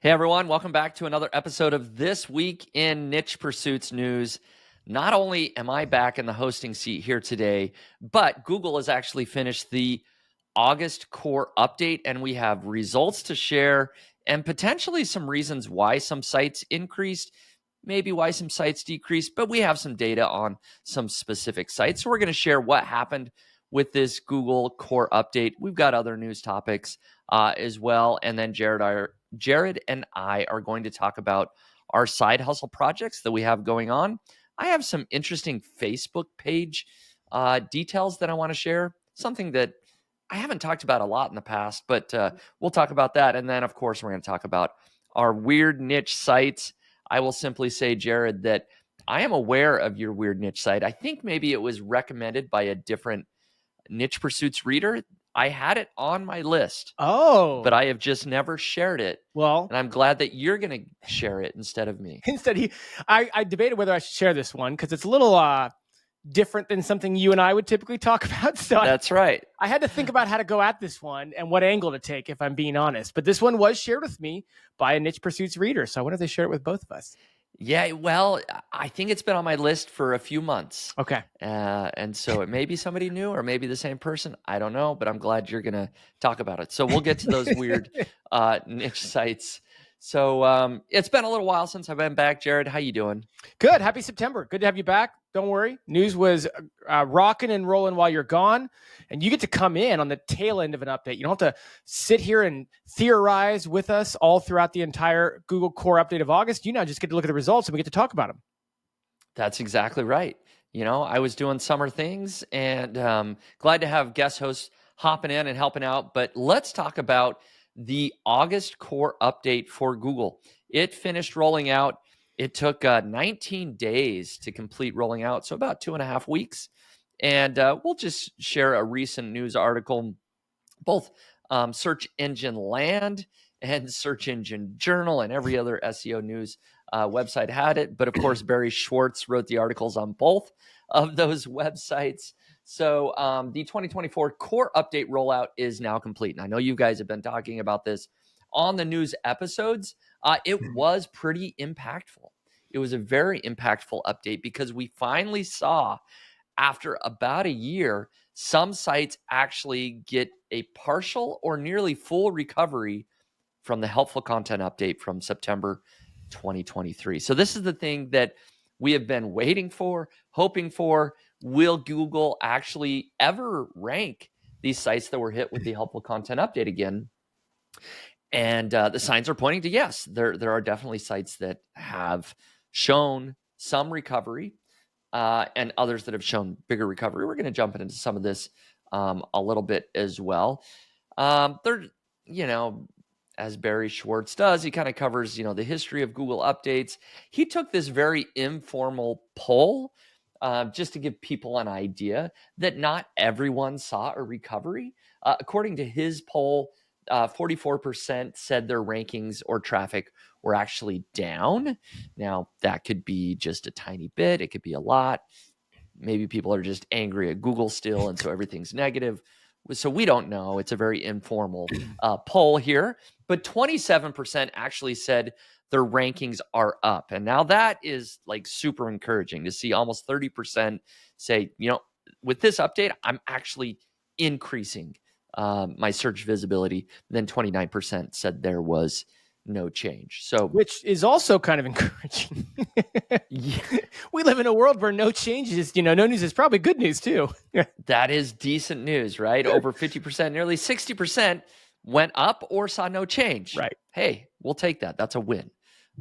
Hey everyone, welcome back to another episode of This Week in Niche Pursuits News. Not only am I back in the hosting seat here today, but Google has actually finished the August core update, and we have results to share and potentially some reasons why some sites increased, maybe why some sites decreased, but we have some data on some specific sites. So we're going to share what happened with this Google core update. We've got other news topics as well, and then Jared and I are going to talk about our side hustle projects that we have going on. I have some interesting Facebook page details that I want to share, something that I haven't talked about a lot in the past, but we'll talk about that. And then, of course, we're going to talk about our weird niche sites. I will simply say, Jared, that I am aware of your weird niche site. I think maybe it was recommended by a different Niche Pursuits reader. I had it on my list, but I have just never shared it. Well, and I'm glad that you're going to share it instead of me. instead, I debated whether I should share this one because it's a little different than something you and I would typically talk about. So That's right. I had to think about how to go at this one and what angle to take, if I'm being honest. But this one was shared with me by a Niche Pursuits reader. So I wonder if they share it with both of us. Yeah, well, I think it's been on my list for a few months. Okay. And so it may be somebody new or maybe the same person. I don't know, but I'm glad you're going to talk about it. So we'll get to those weird niche sites. So it's been a little while since I've been back. Jared, how you doing? Good. Happy September. Good to have you back. Don't worry. News was rocking and rolling while you're gone. And you get to come in on the tail end of an update. You don't have to sit here and theorize with us all throughout the entire Google core update of August. You now just get to look at the results and we get to talk about them. That's exactly right. You know, I was doing summer things and glad to have guest hosts hopping in and helping out. But let's talk about the August core update for Google. It finished rolling out. It took 19 days to complete rolling out, so about 2.5 weeks. And we'll just share a recent news article. Both Search Engine Land and Search Engine Journal and every other SEO news website had it. But of course, Barry Schwartz wrote the articles on both of those websites. So the 2024 core update rollout is now complete. And I know you guys have been talking about this on the news episodes. It was pretty impactful. It was a very impactful update because we finally saw, after about a year, some sites actually get a partial or nearly full recovery from the helpful content update from September 2023. So this is the thing that we have been waiting for, hoping for. Will Google actually ever rank these sites that were hit with the helpful content update again? And the signs are pointing to yes. There are definitely sites that have shown some recovery and others that have shown bigger recovery. We're going to jump into some of this a little bit as well. There, as Barry Schwartz does, he kind of covers, the history of Google updates. He took this very informal poll just to give people an idea that not everyone saw a recovery. According to his poll, 44% said their rankings or traffic were actually down. Now, that could be just a tiny bit. It could be a lot. Maybe people are just angry at Google still, and so everything's negative. So we don't know. It's a very informal poll here. But 27% actually said their rankings are up. And now that is like super encouraging to see almost 30% say, with this update, I'm actually increasing my search visibility. Then 29% said there was no change. So, which is also kind of encouraging. yeah, we live in a world where no changes, no news is probably good news too. that is decent news, right? Over 50%, nearly 60% went up or saw no change. Right. Hey, we'll take that. That's a win.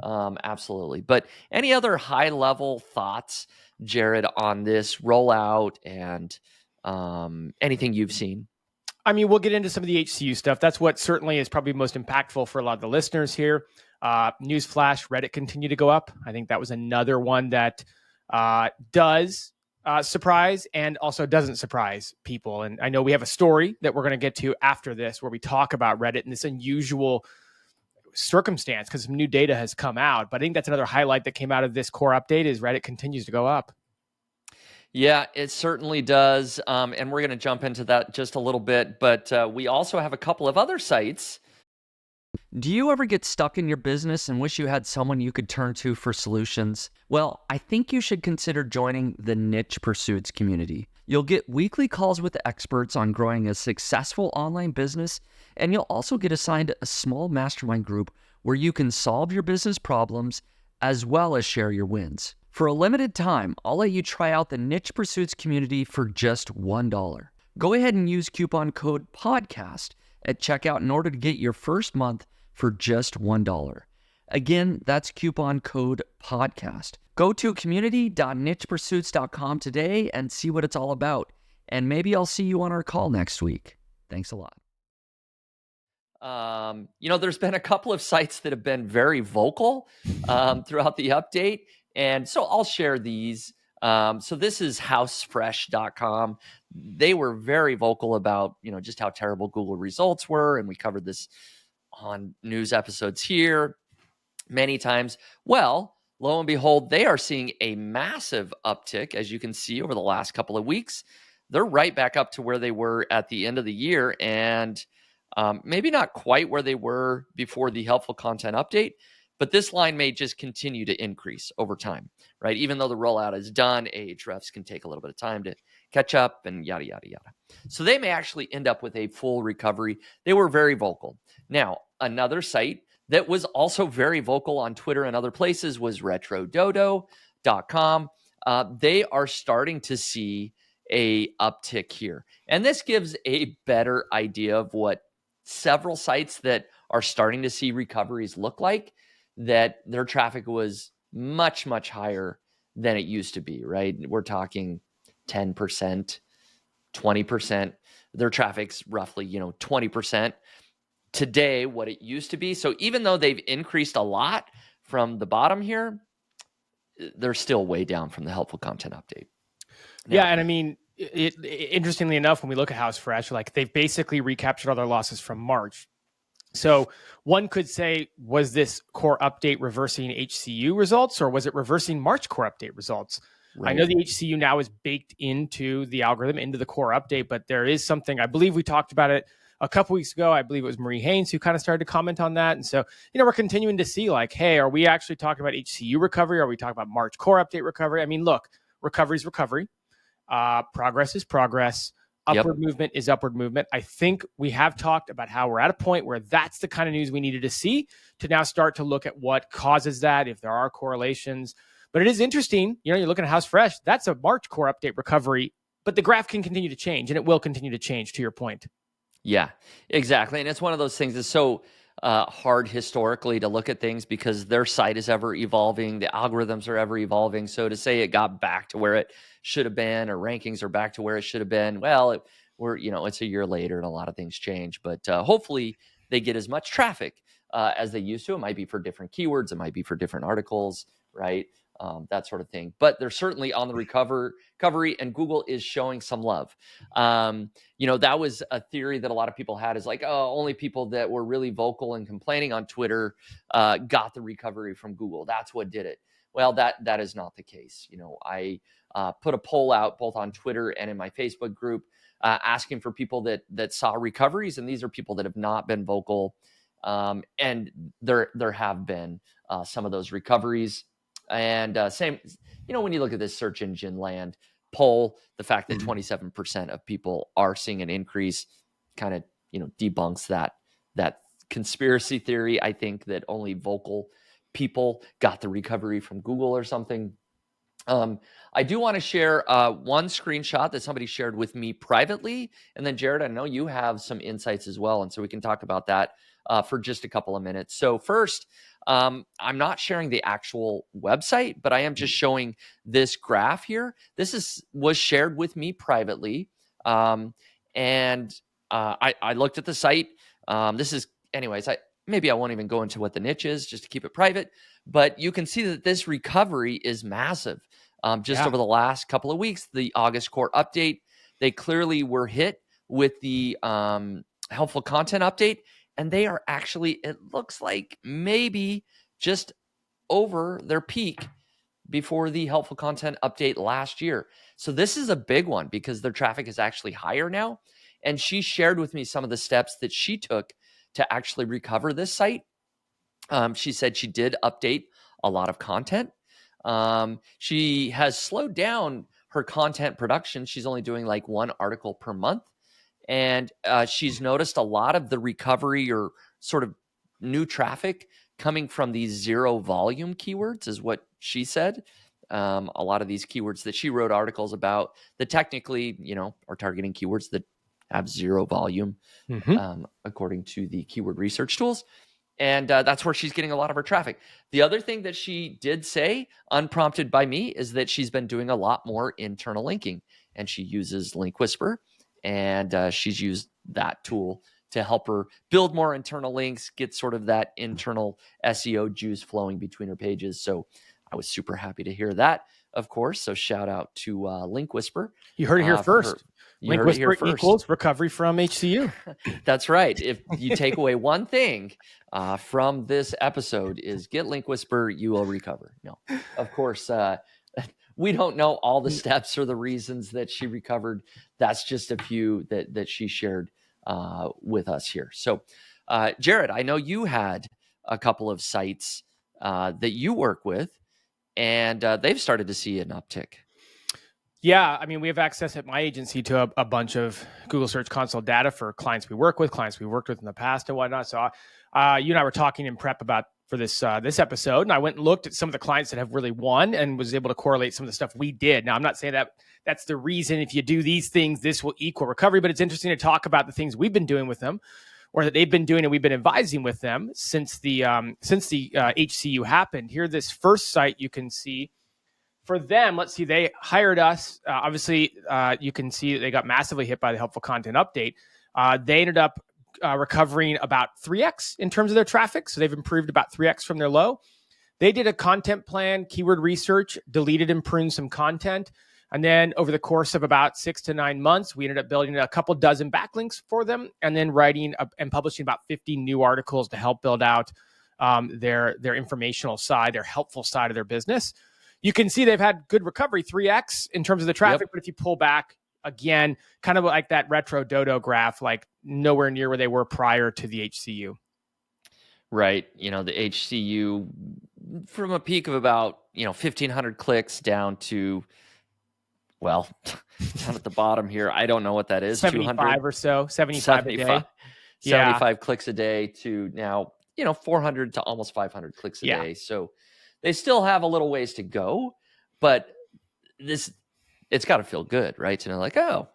Absolutely. But any other high level thoughts, Jared, on this rollout and anything you've seen? I mean, we'll get into some of the HCU stuff. That's what certainly is probably most impactful for a lot of the listeners here. Newsflash, Reddit continue to go up. I think that was another one that does surprise and also doesn't surprise people. And I know we have a story that we're going to get to after this where we talk about Reddit and this unusual circumstance because some new data has come out. But I think that's another highlight that came out of this core update is Reddit continues to go up. Yeah, it certainly does. And we're going to jump into that just a little bit. But we also have a couple of other sites Do you ever get stuck in your business and wish you had someone you could turn to for solutions? Well, I think you should consider joining the Niche Pursuits community. You'll get weekly calls with experts on growing a successful online business, and you'll also get assigned a small mastermind group where you can solve your business problems as well as share your wins. For a limited time, I'll let you try out the Niche Pursuits community for just $1. Go ahead and use coupon code PODCAST at checkout in order to get your first month for just $1. Again, that's coupon code PODCAST. Go to community.nichepursuits.com today and see what it's all about. And maybe I'll see you on our call next week. Thanks a lot. There's been a couple of sites that have been very vocal throughout the update. And so I'll share these. So this is housefresh.com. They were very vocal about, just how terrible Google results were. And we covered this on news episodes here many times. Well, lo and behold, they are seeing a massive uptick, as you can see, over the last couple of weeks. They're right back up to where they were at the end of the year, and maybe not quite where they were before the helpful content update, but this line may just continue to increase over time, right? Even though the rollout is done, Ahrefs can take a little bit of time to catch up and yada, yada, yada. So they may actually end up with a full recovery. They were very vocal. Now, another site that was also very vocal on Twitter and other places was retrododo.com. They are starting to see a uptick here. And this gives a better idea of what several sites that are starting to see recoveries look like, that their traffic was much, much higher than it used to be, right? We're talking 10%, 20%. Their traffic's roughly, 20% today what it used to be. So even though they've increased a lot from the bottom here, they're still way down from the helpful content update. Now, and I mean, interestingly enough, when we look at HouseFresh, like they've basically recaptured all their losses from March. So one could say, was this core update reversing HCU results, or was it reversing March core update results? Right. I know the HCU now is baked into the algorithm, into the core update, but there is something, I believe we talked about it a couple weeks ago. I believe it was Marie Haynes who kind of started to comment on that. And so, we're continuing to see like, hey, are we actually talking about HCU recovery? Are we talking about March core update recovery? I mean, look, recovery is recovery. Progress is progress. Upward movement is upward movement. I think we have talked about how we're at a point where that's the kind of news we needed to see to now start to look at what causes that, if there are correlations. But it is interesting. You're looking at HouseFresh. That's a March core update recovery, but the graph can continue to change, and it will continue to change, to your point. Yeah, exactly. And it's one of those things that's so hard historically to look at things because their site is ever evolving. The algorithms are ever evolving. So to say it got back to where it should have been, or rankings are back to where it should have been, well, it's a year later and a lot of things change. But hopefully they get as much traffic as they used to. It might be for different keywords. It might be for different articles, right? That sort of thing. But they're certainly on the recovery, and Google is showing some love. That was a theory that a lot of people had, is like, oh, only people that were really vocal and complaining on Twitter got the recovery from Google. That's what did it. Well, that is not the case. I put a poll out both on Twitter and in my Facebook group asking for people that saw recoveries, and these are people that have not been vocal. And there have been some of those recoveries. And same, when you look at this search engine land poll, the fact that 27% of people are seeing an increase kind of, debunks that conspiracy theory. I think that only vocal people got the recovery from Google or something. I do want to share one screenshot that somebody shared with me privately. And then Jared, I know you have some insights as well. And so we can talk about that for just a couple of minutes. So first, I'm not sharing the actual website, but I am just showing this graph here. This was shared with me privately. And I looked at the site. Maybe I won't even go into what the niche is just to keep it private, but you can see that this recovery is massive. Over the last couple of weeks, the August core update, they clearly were hit with the helpful content update. And they are actually, it looks like, maybe just over their peak before the helpful content update last year. So this is a big one because their traffic is actually higher now. And she shared with me some of the steps that she took to actually recover this site. She said she did update a lot of content. She has slowed down her content production. She's only doing like 1 article per month. And she's noticed a lot of the recovery or sort of new traffic coming from these 0 volume keywords, is what she said. A lot of these keywords that she wrote articles about that technically, are targeting keywords that have 0 volume, according to the keyword research tools. And that's where she's getting a lot of her traffic. The other thing that she did say, unprompted by me, is that she's been doing a lot more internal linking, and she uses Link Whisper, and she's used that tool to help her build more internal links, get sort of that internal SEO juice flowing between her pages. So I was super happy to hear that, of course. So shout out to Link Whisper. You heard it here first. Link Whisper equals recovery from HCU. That's right. If you take away one thing from this episode, is get Link Whisper, you will recover. No, of course, we don't know all the steps or the reasons that she recovered. That's just a few that she shared with us here. So, Jared, I know you had a couple of sites that you work with, and they've started to see an uptick. Yeah, I mean, we have access at my agency to a bunch of Google Search Console data for clients we work with, clients we worked with in the past and whatnot. So you and I were talking in prep for this episode, and I went and looked at some of the clients that have really won and was able to correlate some of the stuff we did. Now, I'm not saying that that's the reason if you do these things, this will equal recovery, but it's interesting to talk about the things we've been doing with them, or that they've been doing and we've been advising with them since the HCU happened. Here, this first site you can see. For them, let's see, they hired us. Obviously, you can see they got massively hit by the helpful content update. They ended up recovering about 3x in terms of their traffic. So they've improved about 3x from their low. They did a content plan, keyword research, deleted and pruned some content. And then over the course of about 6 to 9 months, we ended up building a couple dozen backlinks for them, and then writing and publishing about 50 new articles to help build out their informational side, their helpful side of their business. You can see they've had good recovery, 3x in terms of the traffic. Yep. But if you pull back, again, kind of like that retro dodo graph, like nowhere near where they were prior to the HCU. Right. The HCU from a peak of about, 1,500 clicks down to, well, down at the bottom here. I don't know what that is. 75 or so, 75 a day. 75 clicks a day to now, 400 to almost 500 clicks a day. So they still have a little ways to go, but it's got to feel good, right? To know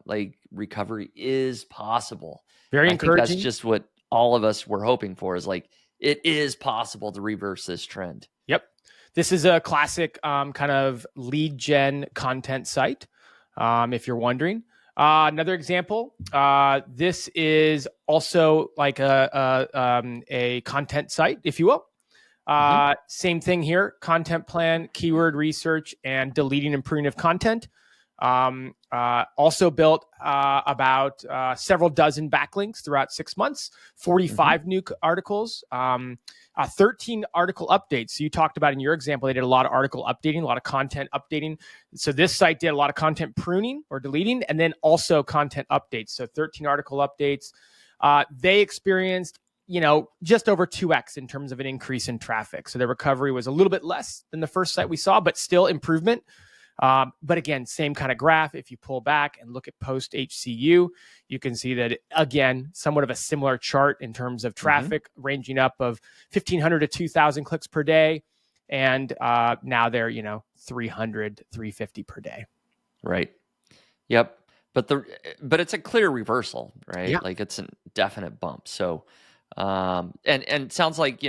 like recovery is possible. Very encouraging. I think that's just what all of us were hoping for, is like, it is possible to reverse this trend. Yep. This is a classic kind of lead gen content site, if you're wondering. Another example, this is also like a content site, if you will. Same thing here, content plan, keyword research, and deleting and pruning of content. Also built about several dozen backlinks throughout 6 months, 45 new articles, 13 article updates. So you talked about in your example, they did a lot of article updating, a lot of content updating. So this site did a lot of content pruning or deleting, and then also content updates. So 13 article updates. They experienced just over 2x in terms of an increase in traffic. So their recovery was a little bit less than the first site we saw, but still improvement. But again, same kind of graph. If you pull back and look at post HCU, you can see that, again, somewhat of a similar chart in terms of traffic ranging up of 1,500 to 2,000 clicks per day. And now they're, 300, 350 per day. Right. Yep. But it's a clear reversal, right? Yeah. Like it's a definite bump. So, and sounds like,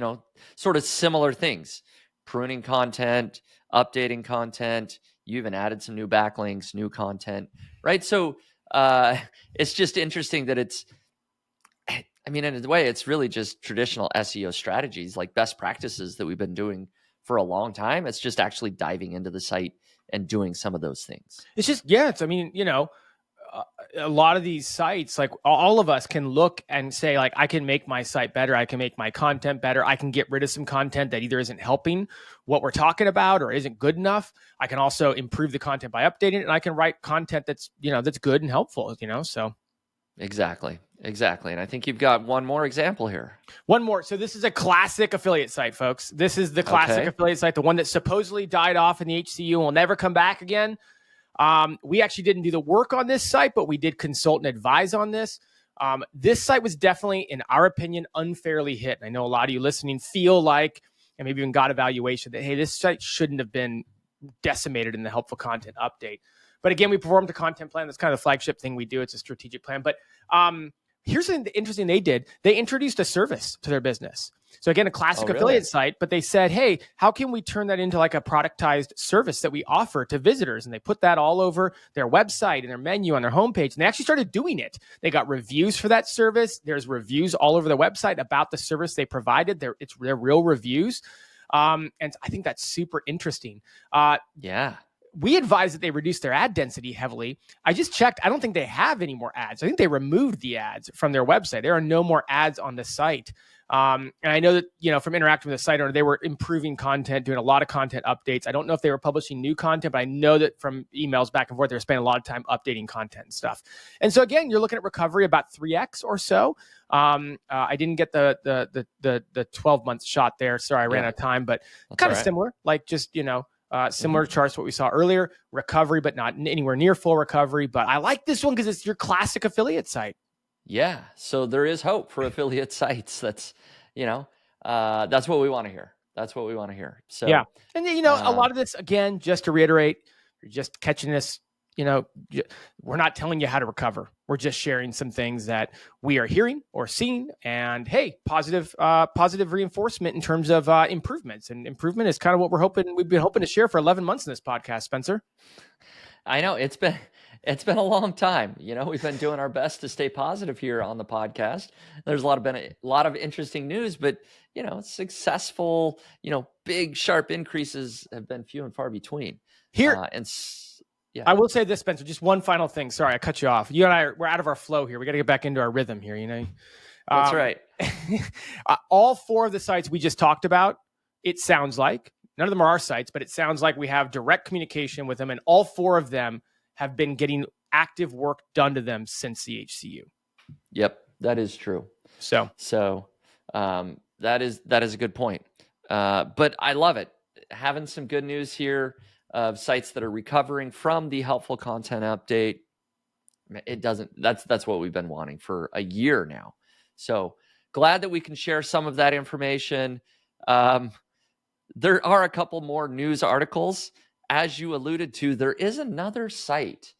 sort of similar things, pruning content, updating content. You even added some new backlinks, new content, right? So, it's just interesting that in a way, it's really just traditional SEO strategies, like best practices that we've been doing for a long time. It's just actually diving into the site and doing some of those things. It's just, a lot of these sites, like all of us can look and say, like, I can make my site better. I can make my content better. I can get rid of some content that either isn't helping what we're talking about or isn't good enough. I can also improve the content by updating it, and I can write content that's, that's good and helpful, so. Exactly. Exactly. And I think you've got one more example here. One more. So this is a classic affiliate site, folks. This is the classic affiliate site, the one that supposedly died off in the HCU and will never come back again. We actually didn't do the work on this site, but we did consult and advise on this. This site was definitely, in our opinion, unfairly hit. And I know a lot of you listening feel like, and maybe even got evaluation, that, hey, this site shouldn't have been decimated in the helpful content update. But again, we performed a content plan. That's kind of the flagship thing we do. It's a strategic plan. But here's something interesting they did. They introduced a service to their business. So again, a classic affiliate site, but they said, hey, how can we turn that into like a productized service that we offer to visitors? And they put that all over their website and their menu on their homepage. And they actually started doing it. They got reviews for that service. There's reviews all over the website about the service they provided. They're real reviews. And I think that's super interesting. Yeah. We advise that they reduce their ad density heavily. I just checked. I don't think they have any more ads. I think they removed the ads from their website. There are no more ads on the site. And I know that, from interacting with the site owner, they were improving content, doing a lot of content updates. I don't know if they were publishing new content, but I know that from emails back and forth, they were spending a lot of time updating content and stuff. And so again, you're looking at recovery about 3x or so. I didn't get the 12-month shot there. Sorry, I ran out of time, but kind of similar, like just, similar charts to what we saw earlier, recovery, but not anywhere near full recovery. But I like this one because it's your classic affiliate site. Yeah. So there is hope for affiliate sites. That's what we want to hear. That's what we want to hear. So, yeah. And a lot of this, again, just to reiterate, you're just catching this, we're not telling you how to recover. We're just sharing some things that we are hearing or seeing, and hey, positive reinforcement in terms of improvements. And improvement is kind of what we've been hoping to share for 11 months in this podcast, Spencer. I know it's been a long time. We've been doing our best to stay positive here on the podcast. There's been a lot of interesting news, but successful, big sharp increases have been few and far between. Here, yeah. I will say this, Spencer, just one final thing. Sorry, I cut you off. You and I, we're out of our flow here. We got to get back into our rhythm here, That's right. All four of the sites we just talked about, it sounds like, none of them are our sites, but it sounds like we have direct communication with them, and all four of them have been getting active work done to them since the HCU. Yep, that is true. So that is a good point. But I love it. Having some good news here of sites that are recovering from the helpful content update. That's what we've been wanting for a year now. So glad that we can share some of that information. There are a couple more news articles. As you alluded to, there is another site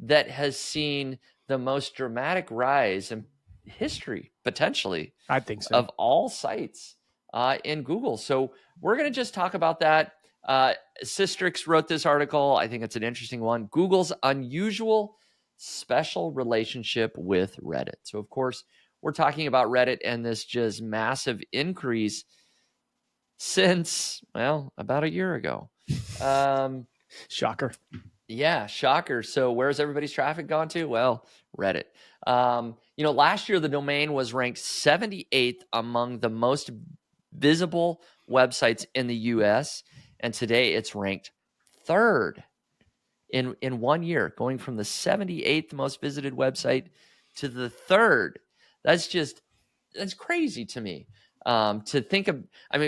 that has seen the most dramatic rise in history, potentially, I think so, of all sites in Google. So we're going to just talk about that. Systrix wrote this article. I think it's an interesting one. Google's unusual special relationship with Reddit. So, of course, we're talking about Reddit and this just massive increase since, about a year ago. Shocker. Yeah, shocker. So where's everybody's traffic gone to? Well, Reddit. Last year the domain was ranked 78th among the most visible websites in the US, and today it's ranked 3rd in 1 year, going from the 78th most visited website to the 3rd. That's crazy to me. To think of,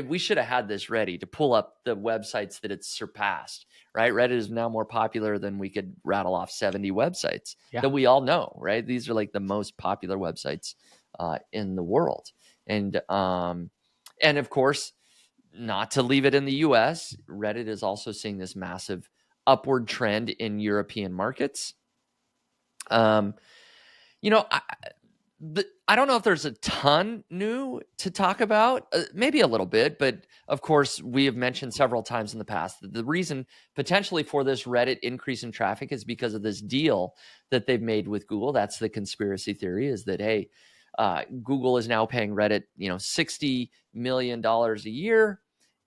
we should have had this ready to pull up the websites that it's surpassed, right? Reddit is now more popular than we could rattle off 70 websites that we all know, right? These are like the most popular websites in the world. And of course, not to leave it in the US, Reddit is also seeing this massive upward trend in European markets. I don't know if there's a ton new to talk about, maybe a little bit, but of course, we have mentioned several times in the past that the reason potentially for this Reddit increase in traffic is because of this deal that they've made with Google. That's the conspiracy theory, is that, hey, Google is now paying Reddit, $60 million a year.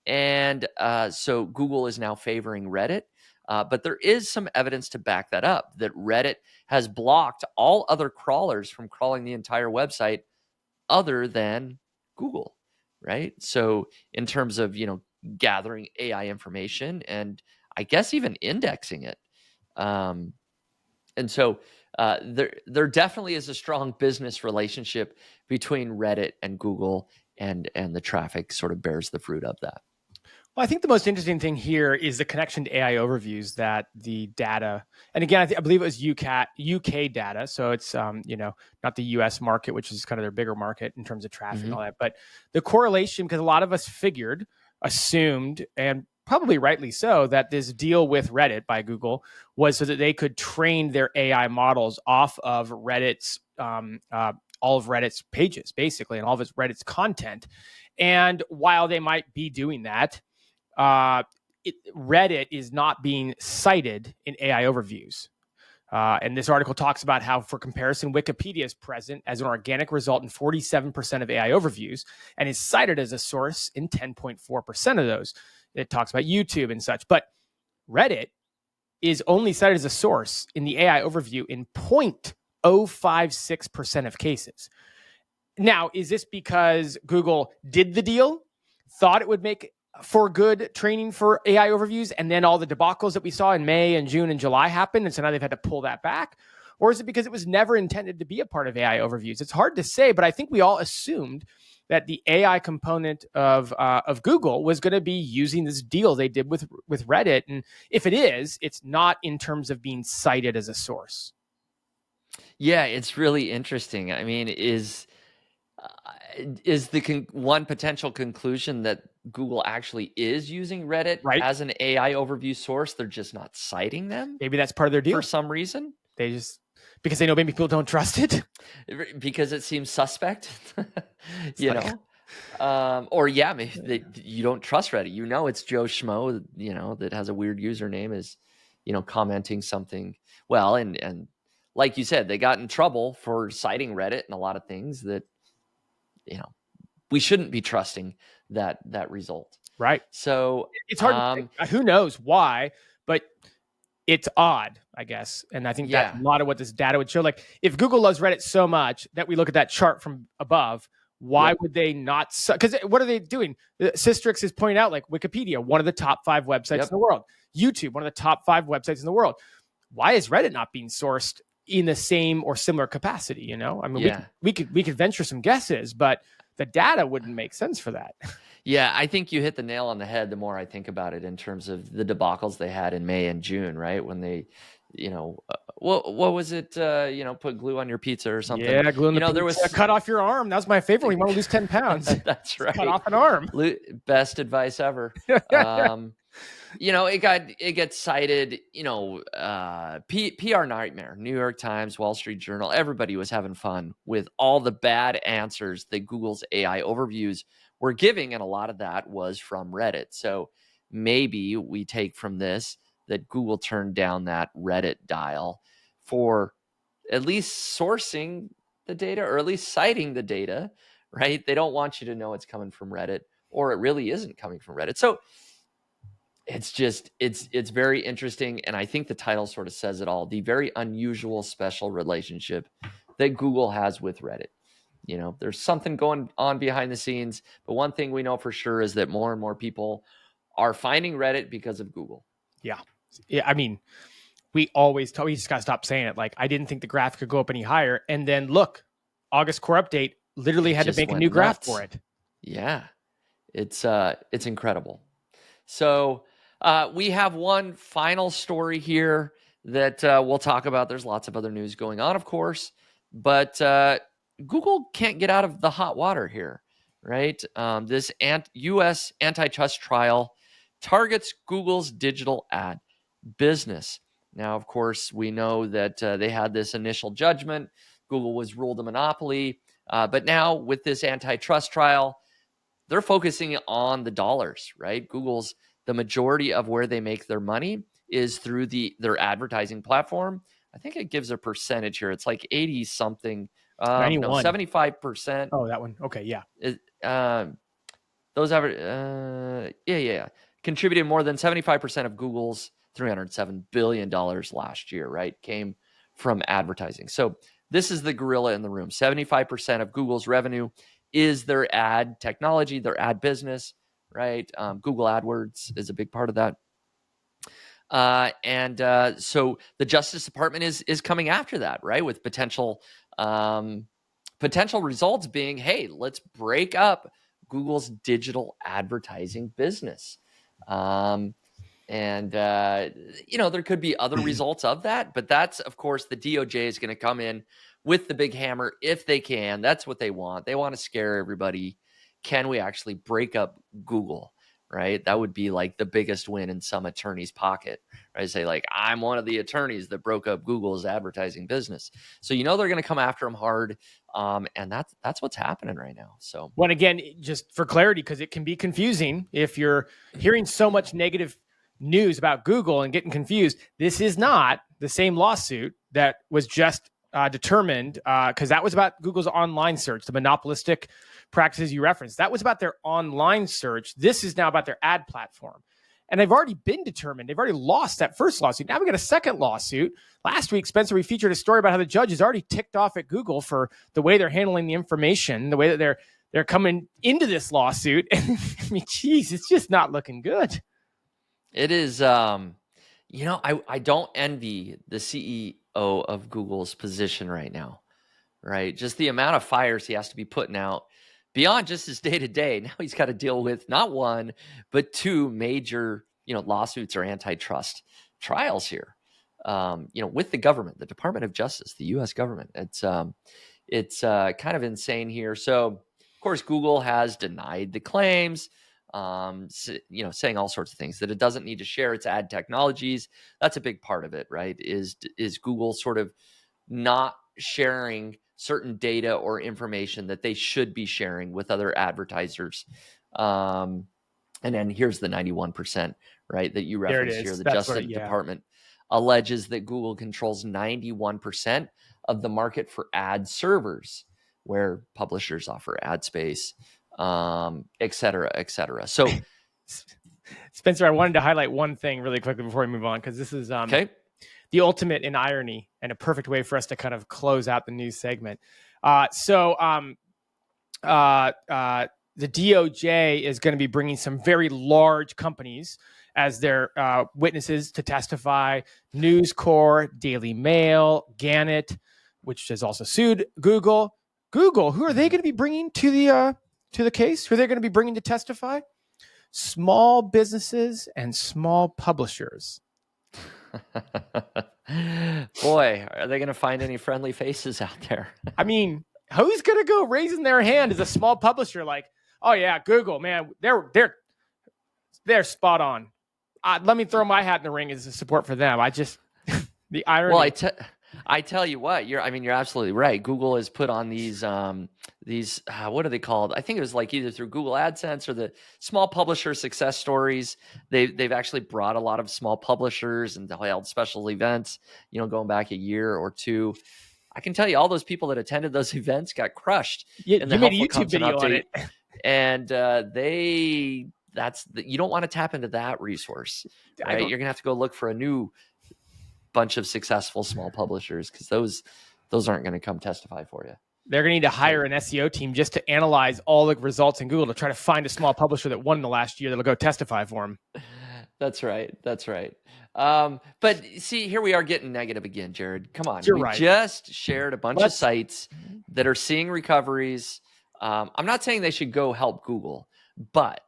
And so Google is now favoring Reddit. But there is some evidence to back that up, that Reddit has blocked all other crawlers from crawling the entire website other than Google, right? So in terms of, gathering AI information and I guess even indexing it. And so there definitely is a strong business relationship between Reddit and Google, and the traffic sort of bears the fruit of that. Well, I think the most interesting thing here is the connection to AI overviews that the data, and again, I believe it was UK data, so it's not the US market, which is kind of their bigger market in terms of traffic and all that, but the correlation, because a lot of us assumed, and probably rightly so, that this deal with Reddit by Google was so that they could train their AI models off of Reddit's all of Reddit's pages, basically, and all of Reddit's content. And while they might be doing that, Reddit is not being cited in AI overviews. And this article talks about how, for comparison, Wikipedia is present as an organic result in 47% of AI overviews and is cited as a source in 10.4% of those. It talks about YouTube and such. But Reddit is only cited as a source in the AI overview in 0.056% of cases. Now, is this because Google did the deal, thought it would make for good training for AI overviews, and then all the debacles that we saw in May and June and July happened, and so now they've had to pull that back? Or is it because it was never intended to be a part of AI overviews? It's hard to say, but I think we all assumed that the AI component of Google was going to be using this deal they did with Reddit, and if it is, it's not in terms of being cited as a source. Yeah, it's really interesting. I mean, is the one potential conclusion that Google actually is using Reddit as an AI overview source? They're just not citing them. Maybe that's part of their deal for some reason. They just, because they know maybe people don't trust it, because it seems suspect. Or maybe you don't trust Reddit. It's Joe Schmo, that has a weird username, is commenting something. Well, and like you said, they got in trouble for citing Reddit and a lot of things that we shouldn't be trusting that result. Right. So it's hard. Who knows why, but it's odd, I guess. And I think that's a lot of what this data would show. Like, if Google loves Reddit so much that we look at that chart from above, why would they not? Because what are they doing? Systrix is pointing out, like, Wikipedia, one of the top 5 websites in the world. YouTube, one of the top 5 websites in the world. Why is Reddit not being sourced in the same or similar capacity? I mean, we could venture some guesses, but the data wouldn't make sense for that. Yeah, I think you hit the nail on the head the more I think about it, in terms of the debacles they had in May and June, right? When they, what was it? Put glue on your pizza or something. Yeah, glue on the pizza. There was cut off your arm. That was my favorite. You want to lose 10 pounds. That's right. Cut off an arm. Best advice ever. It gets cited, PR nightmare, New York Times, Wall Street Journal, everybody was having fun with all the bad answers that Google's AI overviews were giving. And a lot of that was from Reddit. So maybe we take from this that Google turned down that Reddit dial for at least sourcing the data, or at least citing the data, right? They don't want you to know it's coming from Reddit, or it really isn't coming from Reddit. So it's very interesting. And I think the title sort of says it all: the very unusual, special relationship that Google has with Reddit. There's something going on behind the scenes, but one thing we know for sure is that more and more people are finding Reddit because of Google. Yeah. I mean, we just got to stop saying it. Like, I didn't think the graph could go up any higher. And then look, August core update literally had to make a new graph for it. Yeah. It's incredible. So we have one final story here that we'll talk about. There's lots of other news going on, of course, but Google can't get out of the hot water here, right? This U.S. antitrust trial targets Google's digital ad business. Now, of course, we know that they had this initial judgment. Google was ruled a monopoly. But now with this antitrust trial, they're focusing on the dollars, right? Google's, the majority of where they make their money is through their advertising platform. I think it gives a percentage here. It's like 80 something. 75%. Oh, that one. Okay, yeah. Those contributed more than 75% of Google's $307 billion last year, right? Came from advertising. So this is the gorilla in the room. 75% of Google's revenue is their ad technology, their ad business, right? Google AdWords is a big part of that. So the Justice Department is coming after that, right? With potential results being, hey, let's break up Google's digital advertising business. There could be other results of that, but that's, of course, the DOJ is going to come in with the big hammer if they can. That's what they want. They want to scare everybody. Can we actually break up Google? Right? That would be like the biggest win in some attorney's pocket. Right? Say like, I'm one of the attorneys that broke up Google's advertising business. So they're going to come after them hard, and that's what's happening right now. So, well, again, just for clarity, because it can be confusing if you're hearing so much negative news about Google and getting confused. This is not the same lawsuit that was just determined, because that was about Google's online search, the monopolistic practices you referenced. That was about their online search. This is now about their ad platform. And they've already been determined. They've already lost that first lawsuit. Now we got a second lawsuit. Last week, Spencer, we featured a story about how the judge is already ticked off at Google for the way they're handling the information, the way that they're coming into this lawsuit. I mean, geez, it's just not looking good. It is, I don't envy the CEO of Google's position right now, right? Just the amount of fires he has to be putting out beyond just his day-to-day. Now he's got to deal with not one, but two major, lawsuits or antitrust trials here, with the government, the Department of Justice, the U.S. government. It's kind of insane here. So, of course, Google has denied the claims, saying all sorts of things, that it doesn't need to share its ad technologies. That's a big part of it, right? Is Google sort of not sharing certain data or information that they should be sharing with other advertisers. And then here's the 91%, right, that you referenced here. The Justice Department alleges that Google controls 91% of the market for ad servers, where publishers offer ad space, et cetera, et cetera. So, Spencer, I wanted to highlight one thing really quickly before we move on, because this is okay. The ultimate in irony and a perfect way for us to kind of close out the news segment. The DOJ is going to be bringing some very large companies as their witnesses to testify. News Corp, Daily Mail, Gannett, which has also sued Google. Google, who are they going to be bringing to the case? Who are they going to be bringing to testify? Small businesses and small publishers. Boy, are they going to find any friendly faces out there? I mean, who's going to go raising their hand as a small publisher? Like, oh yeah, Google, man, they're spot on. Let me throw my hat in the ring as a support for them. The irony. Well, I tell you what, you're absolutely right. Google has put on these what are they called? I think it was like either through Google AdSense or the small publisher success stories. They've actually brought a lot of small publishers and held special events, going back a year or two. I can tell you, all those people that attended those events got crushed. You made a YouTube video on it. And you don't want to tap into that resource, right? You're gonna have to go look for a new bunch of successful small publishers, because those aren't going to come testify for you. They're going to need to hire an SEO team just to analyze all the results in Google to try to find a small publisher that won in the last year that'll go testify for them. That's right. But see, here we are getting negative again, Jared. Come on. You're right. Just shared a bunch of sites that are seeing recoveries. I'm not saying they should go help Google, but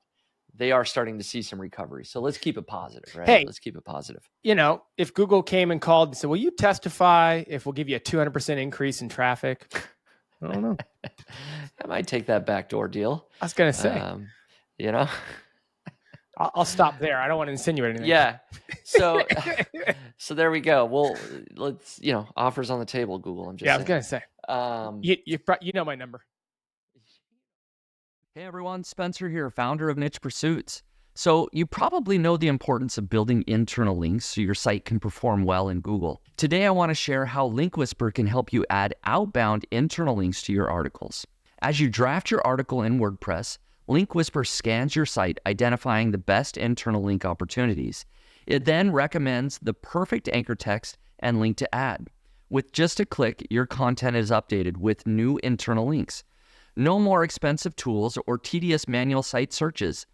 they are starting to see some recovery. So let's keep it positive, right? Hey, let's keep it positive. If Google came and called and said, will you testify if we'll give you a 200% increase in traffic? I don't know. I might take that backdoor deal. I was going to say, I'll stop there. I don't want to insinuate anything. Yeah. So there we go. Well, let's, offers on the table, Google. I'm just saying. I was going to say, you know my number. Hey everyone, Spencer here, founder of Niche Pursuits. So you probably know the importance of building internal links so your site can perform well in Google. Today I want to share how Link Whisper can help you add outbound internal links to your articles. As you draft your article in WordPress, Link Whisper scans your site, identifying the best internal link opportunities. It then recommends the perfect anchor text and link to add. With just a click, your content is updated with new internal links. No more expensive tools or tedious manual site searches.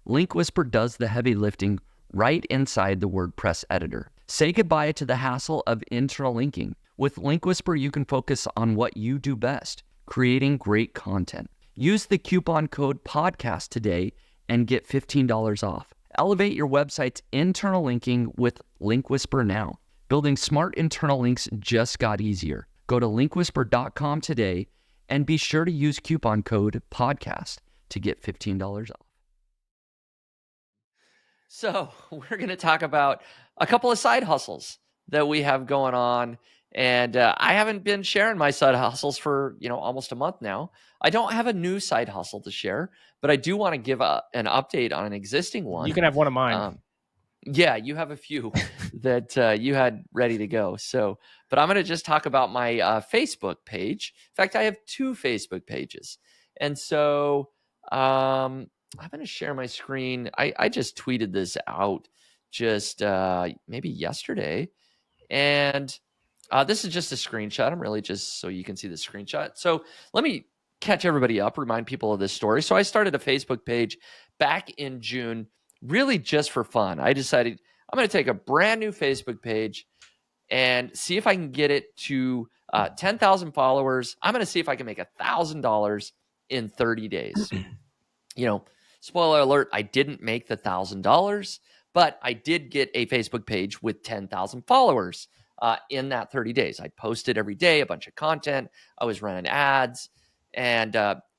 Link Whisper does the heavy lifting right inside the WordPress editor. Say goodbye to the hassle of internal linking. With Link Whisper, you can focus on what you do best, creating great content. Use the coupon code podcast today and get $15 off. Elevate your website's internal linking with Link Whisper now. Building smart internal links just got easier. Go to linkwhisper.com today and be sure to use coupon code podcast to get $15 off. So we're going to talk about a couple of side hustles that we have going on. And I haven't been sharing my side hustles for, almost a month now. I don't have a new side hustle to share, but I do want to give an update on an existing one. You can have one of mine. Yeah, you have a few that you had ready to go. So, but I'm going to just talk about my Facebook page. In fact, I have 2 Facebook pages. And so I'm going to share my screen. I just tweeted this out just maybe yesterday. And this is just a screenshot. I'm really just so you can see the screenshot. So let me catch everybody up, remind people of this story. So I started a Facebook page back in June, really just for fun. I decided I'm going to take a brand new Facebook page and see if I can get it to 10,000 followers. I'm going to see if I can make $1,000 in 30 days. Spoiler alert, I didn't make the $1,000, but I did get a Facebook page with 10,000 followers in that 30 days. I posted every day, a bunch of content. I was running ads and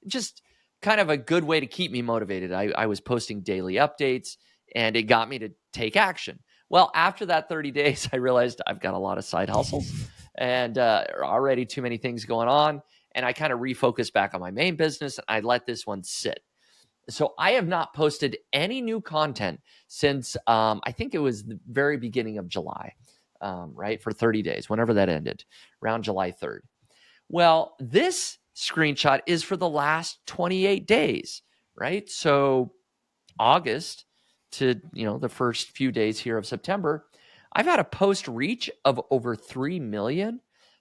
just kind of a good way to keep me motivated. I was posting daily updates and it got me to take action. Well, after that 30 days, I realized I've got a lot of side hustles and already too many things going on. And I kind of refocused back on my main business. And I let this one sit. So I have not posted any new content since I think it was the very beginning of July, right? For 30 days, whenever that ended, around July 3rd. Well, this screenshot is for the last 28 days, right? So August to, the first few days here of September, I've had a post reach of over 3 million,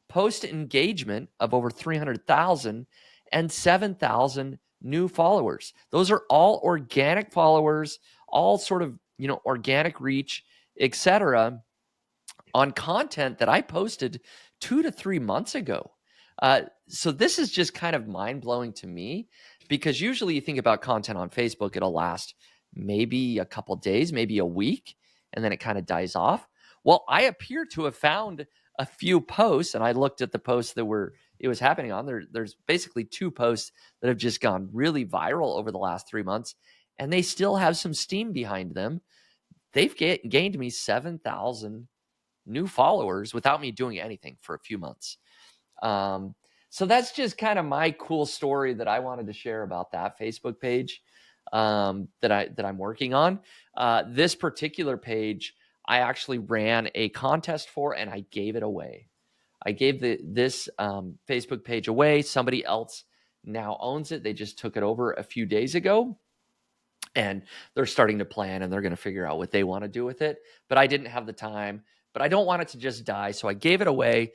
post engagement of over 300,000, and 7,000 new followers. Those are all organic followers, all sort of, organic reach, etc., on content that I posted 2 to 3 months ago. So this is just kind of mind-blowing to me because usually you think about content on Facebook, it'll last maybe a couple days, maybe a week, and then it kind of dies off. Well, I appear to have found a few posts, and I looked at the posts that it was happening on. There's basically 2 posts that have just gone really viral over the last 3 months, and they still have some steam behind them. They've gained me 7,000 new followers without me doing anything for a few months. So that's just kind of my cool story that I wanted to share about that Facebook page that I'm working on. This particular page, I actually ran a contest for, and I gave it away. I gave this Facebook page away. Somebody else now owns it. They just took it over a few days ago, and they're starting to plan, and they're going to figure out what they want to do with it. But I didn't have the time. But I don't want it to just die. So I gave it away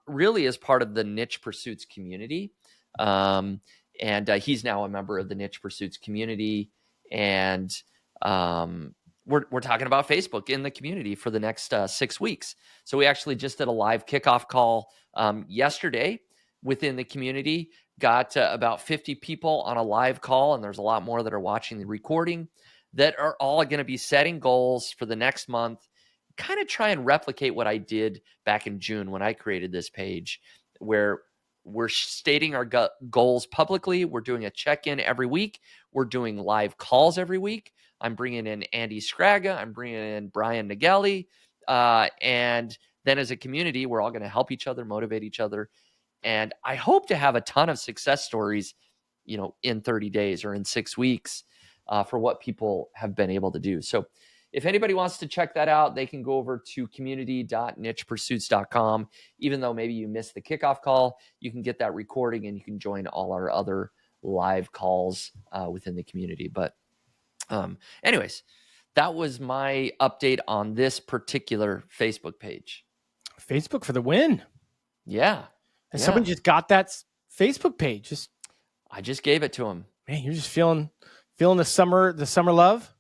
really as part of the Niche Pursuits community. And he's now a member of the Niche Pursuits community. And we're talking about Facebook in the community for the next 6 weeks. So we actually just did a live kickoff call yesterday within the community, got about 50 people on a live call. And there's a lot more that are watching the recording that are all going to be setting goals for the next month. Kind of try and replicate what I did back in June when I created this page, where we're stating our goals publicly. We're doing a check-in every week. We're doing live calls every week. I'm bringing in Andy Scraga. I'm bringing in Brian Nagelli. And then as a community, we're all going to help each other, motivate each other. And I hope to have a ton of success stories, in 30 days or in 6 weeks for what people have been able to do. So if anybody wants to check that out, they can go over to community.nichepursuits.com. Even though maybe you missed the kickoff call, you can get that recording and you can join all our other live calls within the community. But anyways, that was my update on this particular Facebook page. Facebook for the win. Yeah. And someone just got that Facebook page. I just gave it to him. Man, you're just feeling the summer love.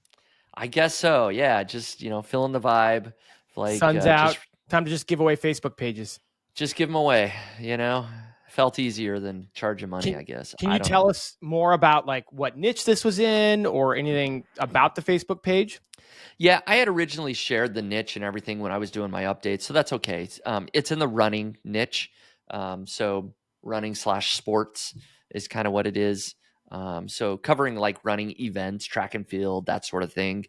I guess so. Yeah, just feeling the vibe. Like Sun's out. Time to just give away Facebook pages. just give them away. Felt easier than charging money. I guess. Can I you don't tell know. us more about like what niche this was in or anything about the Facebook page? Yeah, I had originally shared the niche and everything when I was doing my updates, so that's okay. It's in the running niche, so running/sports is kind of what it is. So covering like running events, track and field, that sort of thing,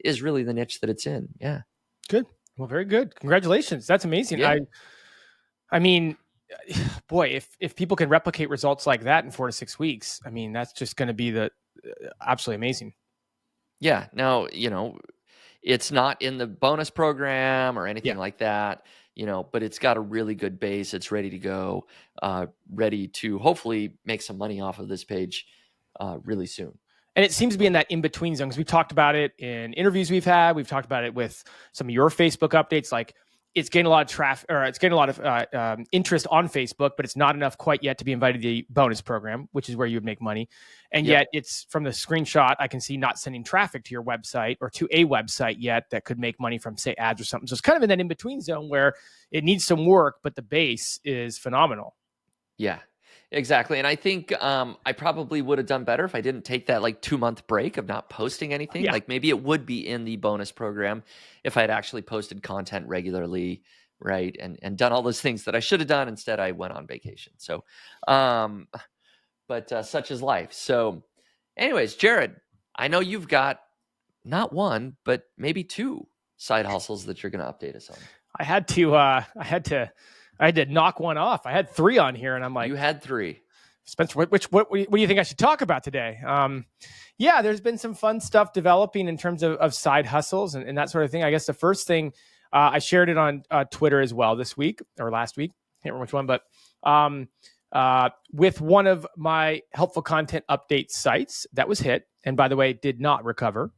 is really the niche that it's in. Yeah. Good. Well, very good. Congratulations. That's amazing. Yeah. I mean, boy, if people can replicate results like that in 4 to 6 weeks, I mean, that's just going to be the absolutely amazing. Yeah. Now, it's not in the bonus program or anything like that, but it's got a really good base. It's ready to go, ready to hopefully make some money off of this page really soon. And it seems to be in that in-between zone, because we talked about it in interviews we've had. We've talked about it with some of your Facebook updates. Like it's getting a lot of traffic, or it's getting a lot of interest on Facebook, but it's not enough quite yet to be invited to the bonus program, which is where you would make money. And yet it's from the screenshot, I can see not sending traffic to your website or to a website yet that could make money from, say, ads or something. So it's kind of in that in-between zone where it needs some work, but the base is phenomenal. Yeah. Exactly. And I think I probably would have done better if I didn't take that like 2-month break of not posting anything. Yeah. Like maybe it would be in the bonus program if I had actually posted content regularly, right? And done all those things that I should have done. Instead, I went on vacation. So, but such is life. So anyways, Jared, I know you've got not one, but maybe 2 side hustles that you're going to update us on. I had to knock one off. I had 3 on here, and I'm like, you had 3. Spencer, what do you think I should talk about today? Yeah, there's been some fun stuff developing in terms of side hustles and that sort of thing. I guess the first thing, I shared it on Twitter as well this week or last week. Can't remember which one, but with one of my helpful content update sites that was hit, and by the way, did not recover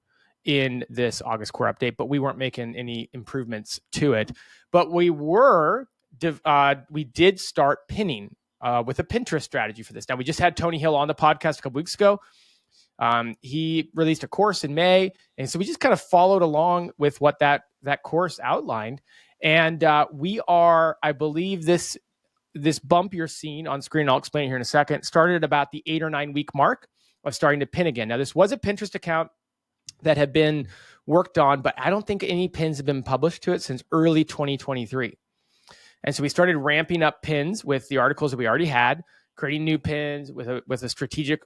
in this August core update, but we weren't making any improvements to it. But we did start pinning with a Pinterest strategy for this. Now, we just had Tony Hill on the podcast a couple weeks ago. He released a course in May, and so we just kind of followed along with what that course outlined. And we are, I believe, this bump you're seeing on screen, I'll explain it here in a second, started at about the 8 or 9 week mark of starting to pin again. Now, this was a Pinterest account that had been worked on, but I don't think any pins have been published to it since early 2023. And so we started ramping up pins with the articles that we already had, creating new pins with a strategic,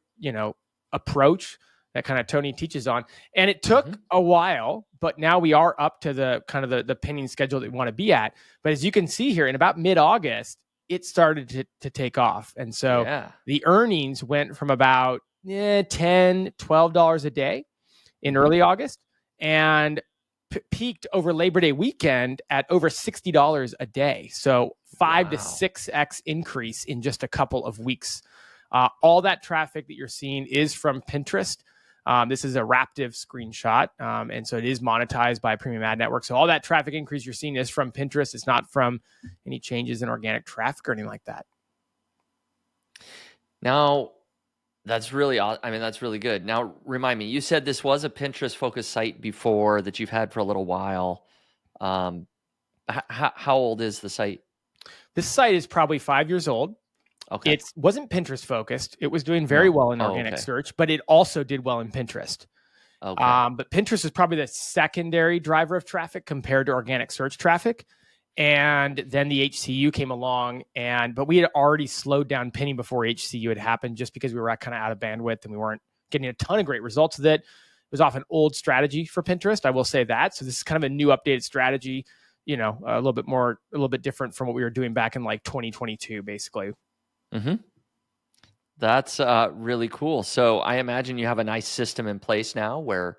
approach that kind of Tony teaches on. And it took a while, but now we are up to the kind of the pinning schedule that we want to be at. But as you can see here, in about mid-August, it started to take off. And so the earnings went from about $10, $12 a day in early August, and peaked over Labor Day weekend at over $60 a day. So 5 to 6x increase in just a couple of weeks. All that traffic that you're seeing is from Pinterest. This is a Raptive screenshot. And so it is monetized by Premium Ad Network. So all that traffic increase you're seeing is from Pinterest. It's not from any changes in organic traffic or anything like that. Now, that's really good. Now, remind me, you said this was a Pinterest focused site before that you've had for a little while. How old is the site? This site is probably 5 years old. Okay. It wasn't Pinterest focused. It was doing very well in organic search, but it also did well in Pinterest. Okay. But Pinterest is probably the secondary driver of traffic compared to organic search traffic. And then the HCU came along, but we had already slowed down pinning before HCU had happened, just because we were kind of out of bandwidth and we weren't getting a ton of great results with it. It was off an old strategy for Pinterest, I will say that. So this is kind of a new updated strategy, a little bit different from what we were doing back in like 2022, basically. Mm-hmm. That's really cool. So I imagine you have a nice system in place now where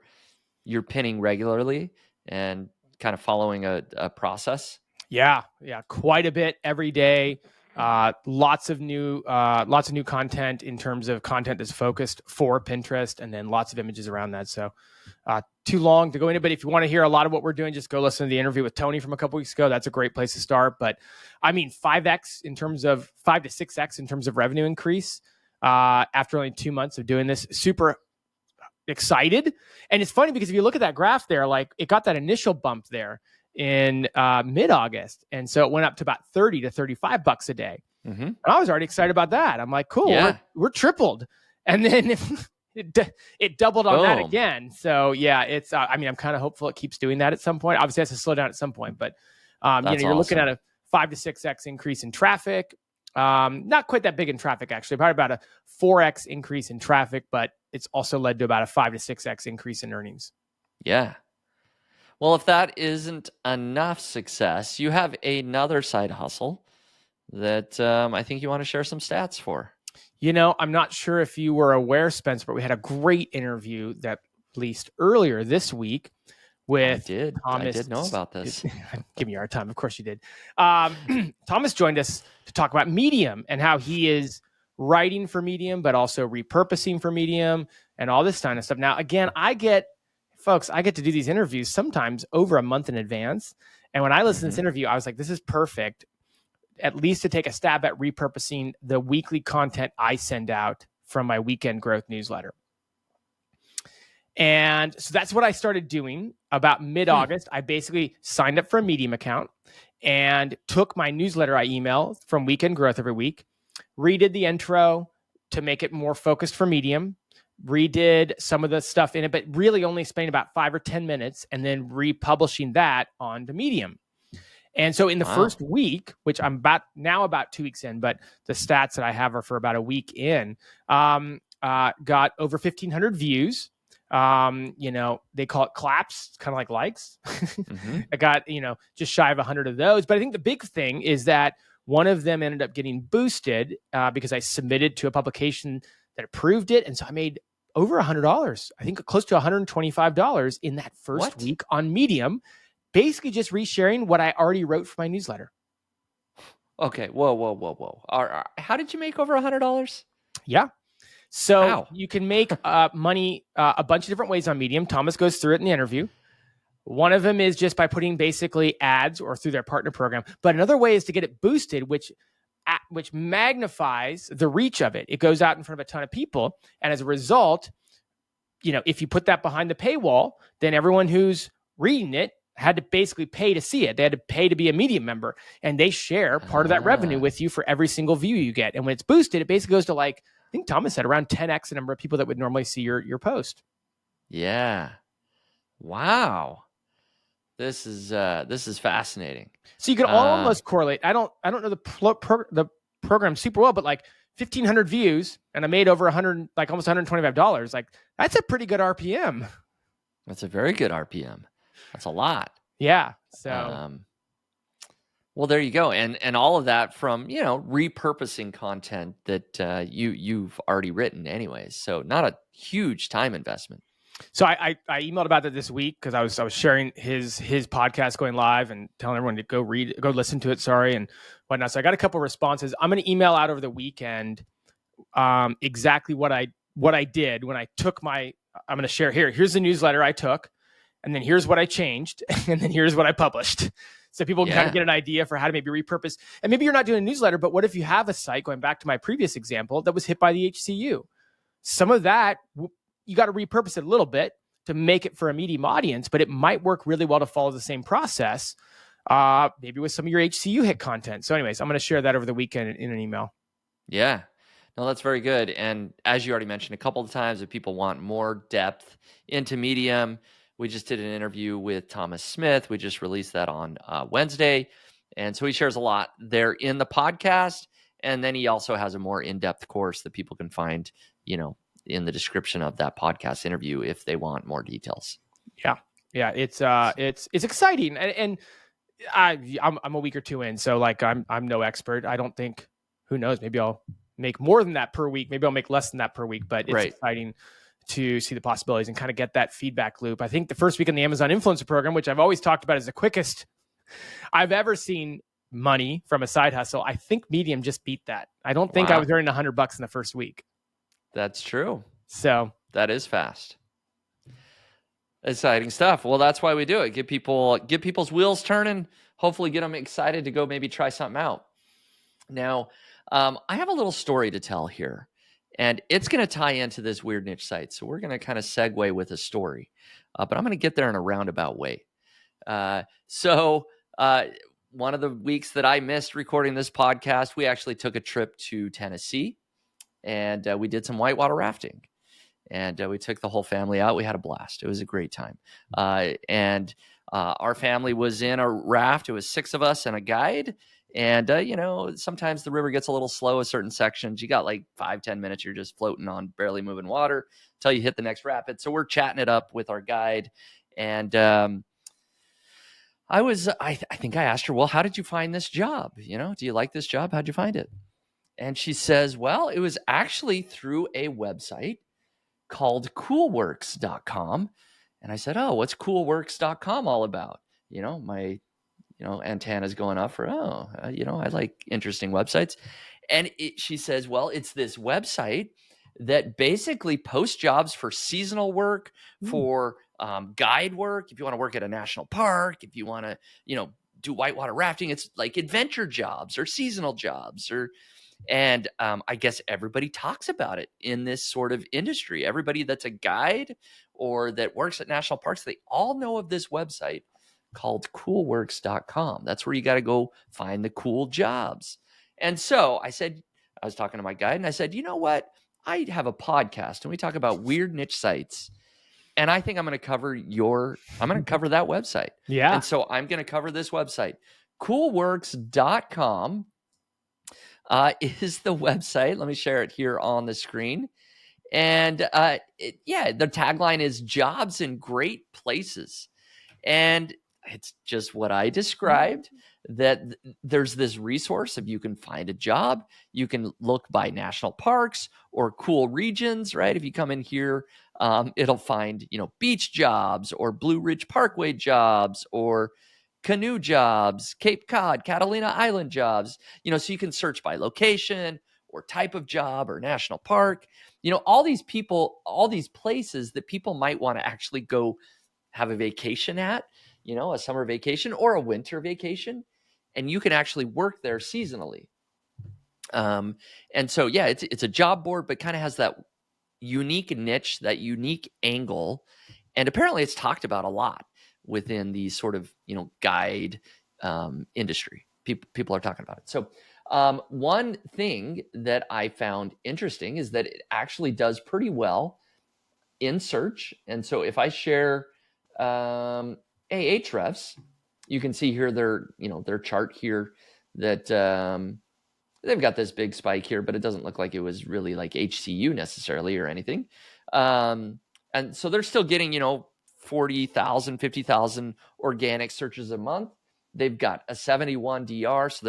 you're pinning regularly and kind of following a process. Yeah, quite a bit every day. Lots of new content in terms of content that's focused for Pinterest, and then lots of images around that. So too long to go into, but if you want to hear a lot of what we're doing, just go listen to the interview with Tony from a couple weeks ago. That's a great place to start. But I mean, 5 to 6x in terms of revenue increase after only 2 months of doing this. Super excited. And it's funny because if you look at that graph there, like it got that initial bump there in mid-August. And so it went up to about 30 to 35 bucks a day. Mm-hmm. And I was already excited about that. I'm like, cool, Yeah. we're tripled. And then it doubled on that Boom. again. So yeah, it's, I mean, I'm kind of hopeful it keeps doing that at some point. Obviously it has to slow down at some point, but you're looking at a 5 to 6x increase in traffic. Not quite that big in traffic, actually, probably about a 4x increase in traffic, but it's also led to about a 5 to 6x increase in earnings. Yeah. Well, if that isn't enough success, you have another side hustle that I think you want to share some stats for. I'm not sure if you were aware, Spencer, but we had a great interview that released earlier this week with Thomas. I did know about this. Give me our time. Of course you did. Thomas joined us to talk about Medium and how he is writing for Medium, but also repurposing for Medium and all this kind of stuff. Now, again, I get to do these interviews sometimes over a month in advance. And when I listened to this interview, I was like, this is perfect, at least to take a stab at repurposing the weekly content I send out from my Weekend Growth newsletter. And so that's what I started doing about mid-August. I basically signed up for a Medium account and took my newsletter I email from Weekend Growth every week, redid the intro to make it more focused for Medium, redid some of the stuff in it, but really only spending about 5 or 10 minutes and then republishing that onto Medium. And so in the first week, which I'm about 2 weeks in, but the stats that I have are for about a week in, got over 1,500 views. They call it claps, kind of like likes. I got, just shy of 100 of those. But I think the big thing is that one of them ended up getting boosted because I submitted to a publication that approved it. And so I made over $100, I think close to $125 in that first week on Medium, basically just resharing what I already wrote for my newsletter. Okay. Whoa. How did you make over $100? Yeah. So you can make money a bunch of different ways on Medium. Thomas goes through it in the interview. One of them is just by putting basically ads or through their partner program. But another way is to get it boosted, which magnifies the reach of it. It goes out in front of a ton of people. And as a result, if you put that behind the paywall, then everyone who's reading it had to basically pay to see it. They had to pay to be a Medium member, and they share part of that revenue with you for every single view you get. And when it's boosted, it basically goes to I think Thomas said around 10x the number of people that would normally see your post. Yeah. Wow. This is fascinating. So you can almost correlate. I don't know the program super well, but 1,500 views, and I made over 100, almost $125. That's a pretty good RPM. That's a very good RPM. That's a lot. Yeah. So, well, there you go. And all of that from, repurposing content that you've already written anyways. So not a huge time investment. So I emailed about that this week because I was sharing his podcast going live and telling everyone to go listen to it. And whatnot. So I got a couple of responses. I'm going to email out over the weekend exactly what I did when I took I'm going to share here. Here's the newsletter I took, and then here's what I changed, and then here's what I published. So people can kind of get an idea for how to maybe repurpose. And maybe you're not doing a newsletter, but what if you have a site, going back to my previous example, that was hit by the HCU? Some of that, you got to repurpose it a little bit to make it for a Medium audience, but it might work really well to follow the same process, maybe with some of your HCU hit content. So anyways, I'm going to share that over the weekend in an email. Yeah. No, that's very good. And as you already mentioned a couple of times, if people want more depth into Medium, we just did an interview with Thomas Smith. We just released that on Wednesday. And so he shares a lot there in the podcast. And then he also has a more in-depth course that people can find, in the description of that podcast interview if they want more details. Yeah. It's exciting. And I'm a week or two in. So I'm no expert. I don't think, who knows, maybe I'll make more than that per week. Maybe I'll make less than that per week, but it's exciting to see the possibilities and kind of get that feedback loop. I think the first week in the Amazon Influencer Program, which I've always talked about as the quickest I've ever seen money from a side hustle, I think Medium just beat that. I don't think I was earning $100 in the first week. That's true. So that is fast. Exciting stuff. Well, that's why we do it. Get people's wheels turning, hopefully get them excited to go maybe try something out. Now, I have a little story to tell here. And it's going to tie into this weird niche site. So we're going to kind of segue with a story, but I'm going to get there in a roundabout way. So one of the weeks that I missed recording this podcast, we actually took a trip to Tennessee, and we did some whitewater rafting. And we took the whole family out. We had a blast. It was a great time. And our family was in a raft. It was 6 of us and a guide. And, sometimes the river gets a little slow at certain sections. You got like 5-10 minutes. You're just floating on barely moving water until you hit the next rapid. So we're chatting it up with our guide. And I think I asked her, well, how did you find this job? Do you like this job? How'd you find it? And she says, well, it was actually through a website called coolworks.com. And I said, oh, what's coolworks.com all about? My antenna's going up for, I like interesting websites. And she says, well, it's this website that basically posts jobs for seasonal work, for guide work. If you want to work at a national park, if you want to, do whitewater rafting, it's like adventure jobs or seasonal jobs and I guess everybody talks about it in this sort of industry. Everybody that's a guide or that works at national parks, they all know of this website called coolworks.com. That's where you got to go find the cool jobs. And so I was talking to my guide and I said, you know what? I have a podcast and we talk about weird niche sites. And I think I'm going to cover that website. Yeah. And so I'm going to cover this website. Coolworks.com is the website. Let me share it here on the screen. And the tagline is jobs in great places. And it's just what I described, that there's this resource. If you can find a job, you can look by national parks or cool regions, right? If you come in here, it'll find, beach jobs or Blue Ridge Parkway jobs or canoe jobs, Cape Cod, Catalina Island jobs, so you can search by location or type of job or national park, all these places that people might want to actually go have a vacation at, a summer vacation or a winter vacation, and you can actually work there seasonally. And so, yeah, it's a job board, but kind of has that unique niche, that unique angle. And apparently it's talked about a lot within the sort of, guide industry. People are talking about it. So one thing that I found interesting is that it actually does pretty well in search. And so if I share Ahrefs, you can see here their chart here that they've got this big spike here, but it doesn't look like it was really like HCU necessarily or anything. And so they're still getting, 40,000, 50,000 organic searches a month. They've got a 71 DR, so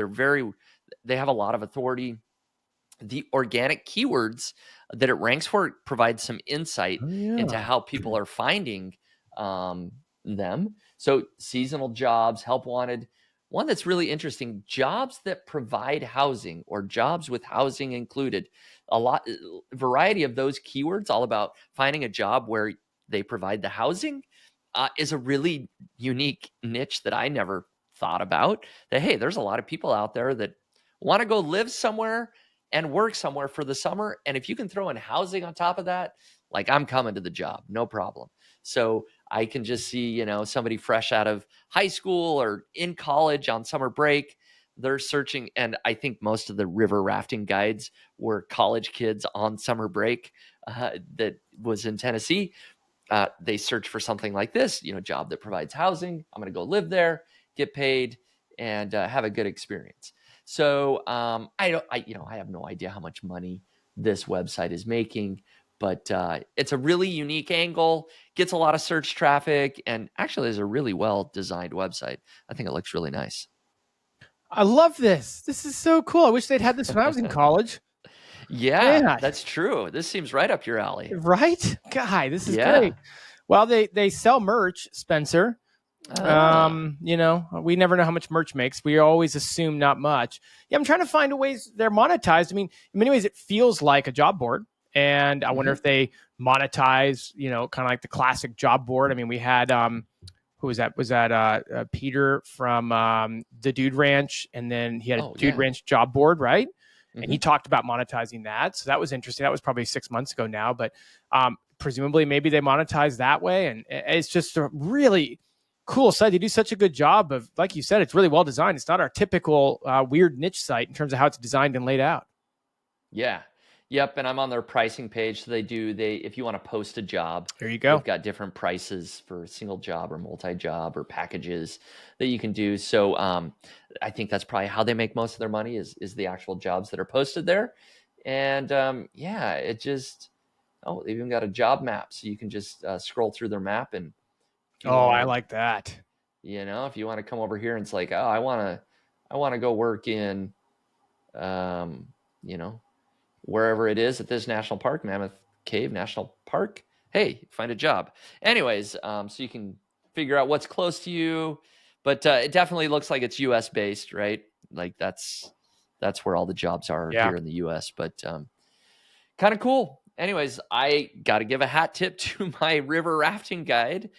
they have a lot of authority. The organic keywords that it ranks for provides some insight into how people are finding them. So seasonal jobs, help wanted. One that's really interesting, jobs that provide housing or jobs with housing included. Variety of those keywords, all about finding a job where they provide the housing, is a really unique niche that I never thought about. That, hey, there's a lot of people out there that want to go live somewhere and work somewhere for the summer. And if you can throw in housing on top of that, like, I'm coming to the job, no problem. So I can just see, somebody fresh out of high school or in college on summer break, they're searching. And I think most of the river rafting guides were college kids on summer break that was in Tennessee. They search for something like this, job that provides housing. I'm going to go live there, get paid, and have a good experience. So I have no idea how much money this website is making, but it's a really unique angle, gets a lot of search traffic, and actually is a really well-designed website. I think it looks really nice. I love this. This is so cool. I wish they'd had this when I was in college. Yeah, that's true. This seems right up your alley. Right? God, this is great. Well, they sell merch, Spencer. We never know how much merch makes. We always assume not much. Yeah, I'm trying to find ways they're monetized. I mean, in many ways, it feels like a job board. And I wonder if they monetize, kind of like the classic job board. I mean, we had, who was that? Was that Peter from the Dude Ranch? And then he had a Dude Ranch job board, right? and he talked about monetizing that. So that was interesting. That was probably 6 months ago now, but presumably maybe they monetize that way. And it's just a really cool site. They do such a good job of, like you said, it's really well designed. It's not our typical weird niche site in terms of how it's designed and laid out. Yeah. Yep. And I'm on their pricing page. So if you want to post a job, There you go. they've got different prices for single job or multi-job or packages that you can do. So I think that's probably how they make most of their money is the actual jobs that are posted there. And they've even got a job map. So you can just scroll through their map and I like that. If you want to come over here and it's like, I want to go work in, wherever it is at this national park, Mammoth Cave National Park. Hey, find a job. Anyways, so you can figure out what's close to you, but it definitely looks like it's U.S. based, right? Like that's where all the jobs are here in the U.S. But kind of cool. Anyways, I got to give a hat tip to my river rafting guide